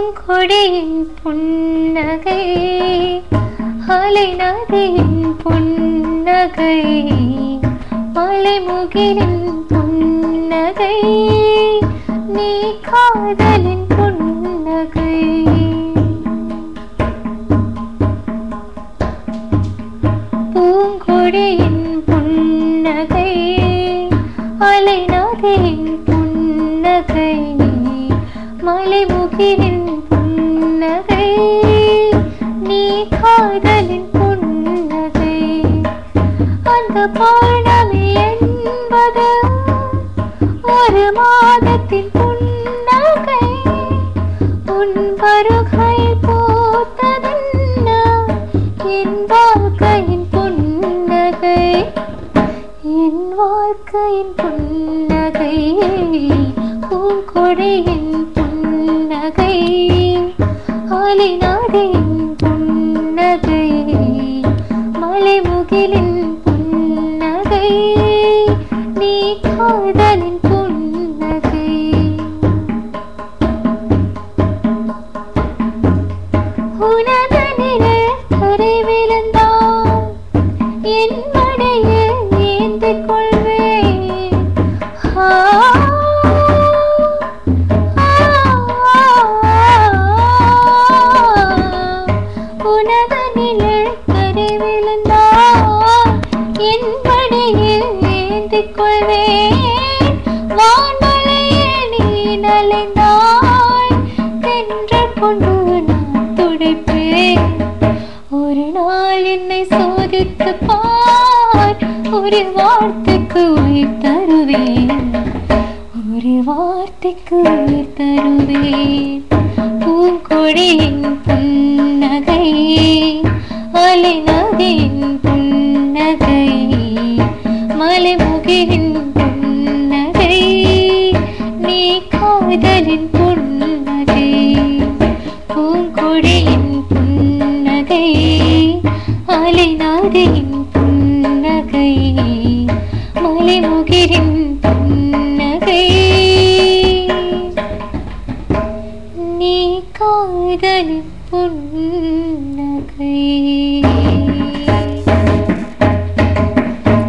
பூங்கொடியின் புன்னகை அலைநதியின் புன்னகை மலைமுகிலின் புன்னகை நீ காதலின் புன்னகை பூங்கொடியின் புன்னகை அலைநதியின் புன்னகை மலைமுகிலின் புன்னகை நீ காதலின் புன்னகை அந்த பௌர்ணமி என்பது ஒரு மாதத்தின் புன்னகை உன் வருகை போத்ததென்ன என் வாழ்க்கையின் புன்னகை என் வாழ்க்கையின் புன்னகை பூங்கொடியின் புன்னகை அலைநதியின் புன்னகை மலைமுகிலின் புன்னகை நீ காதலின் புன்னகை உனது நிழல் கரை விழுந்தால் என் மடியில் ஏந்திக் கொள்வேன் உனது நிழல் கரை விழுந்தால் என் மடியில் ஏந்திக் கொள்வேன் வான்மழையில் நீ நனைந்தால் தென்றல் கொண்டு நான் துடைப்பேன் ஒரு நாள் என்னை சோதித்து பார் ஒரு வார்த்தைக்கு உயிர் தருவேன் ஒரு வார்த்தைக்கு உயிர் தருவேன் பூங்கொடியின் புன்னகை அலைநதியின் புன்னகை மலைமுகிலின் புன்னகை நீ காதலின் புன்னகை பூங்கொடியின் புன்னகை அலைநதியின் புன்னகை மலைமுகிலின் புன்னகை நீ காதலின் புன்னகை